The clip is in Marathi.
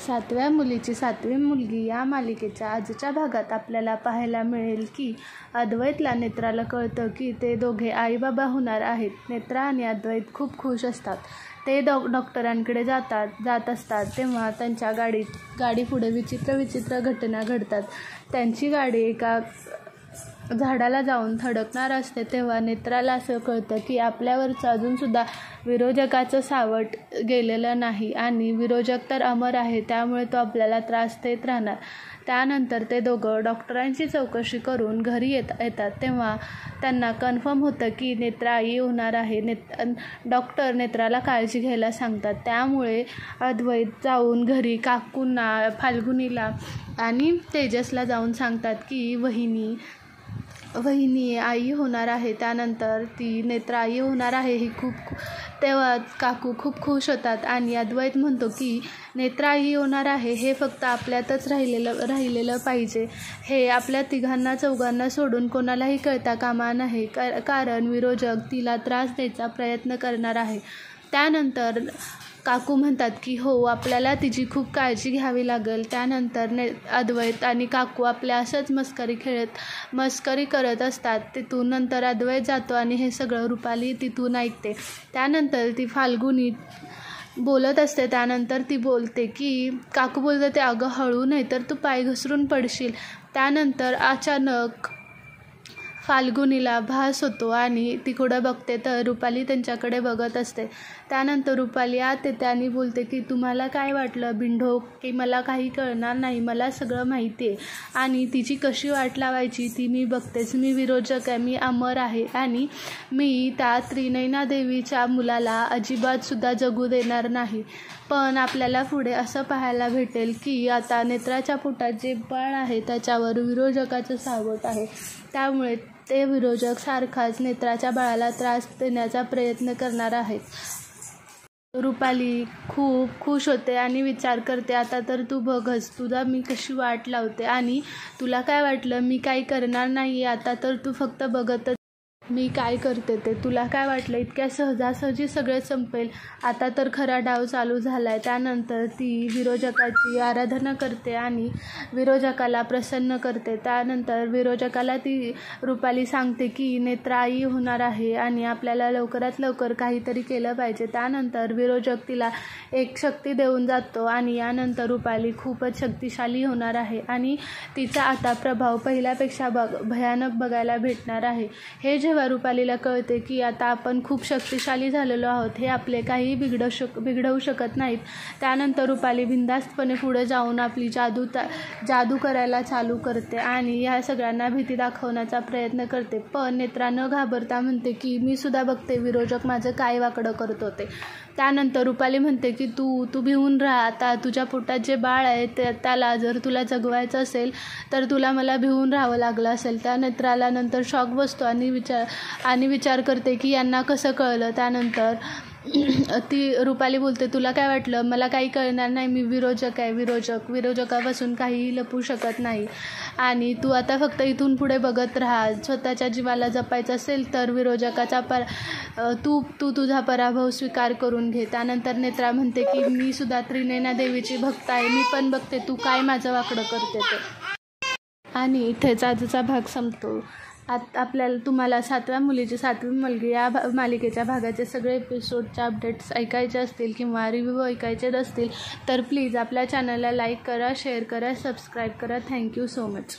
सातव्या मुलीची सातवी मुलगी या मालिकेच्या आजच्या भागात आपल्याला पाहायला मिळेल की अद्वैतला नेत्राला कळतं की ते दोघे आईबाबा होणार आहेत. नेत्रा आणि अद्वैत खूप खुश असतात. ते डॉक्टरांकडे जात असतात तेव्हा त्यांच्या गाडीपुढे विचित्र घटना घडतात. त्यांची गाडी एका झाडाला जाऊन थडकणार असते तेव्हा नेत्राला असं कळतं की आपल्यावरचं अजूनसुद्धा विरोधकाचं सावट गेलेलं नाही आणि विरोधक तर अमर आहे, त्यामुळे तो आपल्याला त्रास देत राहणार. त्यानंतर ते दोघं डॉक्टरांची चौकशी करून घरी येतात तेव्हा त्यांना कन्फर्म होतं की नेत्रा आई होणार आहे. डॉक्टर नेत्राला काळजी घ्यायला सांगतात. त्यामुळे अद्वैत जाऊन घरी काकूंना, फाल्गुनीला आणि तेजसला जाऊन सांगतात की वहिनी आई होणार आहे. त्यानंतर ती नेत्रा आई होणार आहे तेव्हा काकू खूप खुश होतात आणि अद्वैत म्हणतो की नेत्रा आई होणार आहे हे फक्त आपल्यातच राहिलेलं पाहिजे. हे आपल्या तिघांना चौघांना सोडून कोणालाही कळता कामा नये, कारण विरोधक तिला त्रास द्यायचा प्रयत्न करणार आहे. त्यानंतर काकू म्हणतात की हो, आपल्याला तिची खूप काळजी घ्यावी लागेल. त्यानंतर अद्वैत आणि काकू आपल्या असंच मस्करी करत असतात. तिथून नंतर अद्वैत जातो आणि हे सगळं रुपाली तिथून ऐकते. त्यानंतर ती फाल्गुनी बोलत असते. त्यानंतर ती बोलते की काकू बोलते ते अगं हळू, नाही तर तू पाय घसरून पडशील. त्यानंतर अचानक फाल्गुनीला भास होतो आणि ती पुढं बघते तर रुपाली त्यांच्याकडे बघत असते. त्यानंतर रुपाली आत येते आणि बोलते की तुम्हाला काय वाटलं बिंडो की मला काही कळणार नाही, मला सगळं माहिती आहे आणि तिची कशी वाट लावायची ती मी बघतेच. मी विरोधक आहे, मी अमर आहे आणि मी त्या त्रिनयना देवीच्या मुलाला अजिबातसुद्धा जगू देणार नाही. पण आपल्याला पुढे असं पाहायला भेटेल की आता नेत्राच्या पोटात जे बाळ आहे त्याच्यावर विरोधकाचं सावट आहे. त्यामुळे ते विरोधक सारखाच नेत्राच्या बाळाला त्रास देण्याचा प्रयत्न करणार आहेत. रुपाली खूप खुश होते आणि विचार करते आता तर तू बघच, तुझा मी कशी वाट लावते आणि तुला काय वाटलं मी काही करणार नाही, आता तर तू फक्त बघतच मी काय करते ते. तुला काय वाटलं इतक्या सहजासहजी सगळं संपेल, आता तर खरा डाव चालू झाला आहे. त्यानंतर ती विरोधकाची आराधना करते आणि विरोधकाला प्रसन्न करते. त्यानंतर विरोधकाला ती रुपाली सांगते की नेत्रा आई होणार आहे आणि आपल्याला लवकरात लवकर काहीतरी केलं पाहिजे. त्यानंतर विरोधक तिला एक शक्ती देऊन जातो आणि यानंतर रुपाली खूपच शक्तिशाली होणार आहे आणि तिचा आता प्रभाव पहिल्यापेक्षा भयानक बघायला भेटणार आहे. हे जेव्हा रुपालीला कळते की आता आपण खूप शक्तिशाली झालेलो आहोत, हे आपले काही बिघडवू शकत नाहीत. त्यानंतर रुपाली बिनधास्तपणे पुढे जाऊन आपली जादू करायला चालू करते आणि ह्या सगळ्यांना भीती दाखवण्याचा प्रयत्न करते. पण नेत्रा न घाबरता म्हणते की मी सुद्धा बघते विरोधक माझं काय वाकडं करत होते. त्यानंतर रुपाली म्हणते की तू भिवून राहा, आता तुझ्या पोटात जे बाळ आहे त्याला जर तुला जगवायचं असेल तर तुला मला भिवून राहावं लागलं असेल. त्या नेत्राला नंतर शॉक बसतो आणि विचार करते की यांना कसं कळलं. त्यानंतर ती रुपाली बोलते तुला काय वाटलं मला काही कळणार नाही, मी विरोधक आहे, विरोधकापासून काहीही लपू शकत नाही आणि तू आता फक्त इथून पुढे बघत राहा. स्वतःच्या जीवाला जपायचं असेल तर विरोधकाचा तू तुझा पराभव स्वीकार करून घे. त्यानंतर नेत्रा म्हणते की मी सुद्धा त्रिनयना देवीची भक्त आहे, मी पण बघते तू काय माझं वाकडं करते ते. आणि इथेच आजचा भाग संपतो. तुम्हाला सातव्या मुलीची सातवी मुलगी या मालिकेच्या भागाचे सगळे एपिसोडच्या अपडेट्स ऐकायचे असतील किंवा रिव्ह्यू ऐकायचे असतील तर प्लीज आपल्या चॅनलला लाईक करा, शेअर करा, सबस्क्राईब करा. Thank you so much.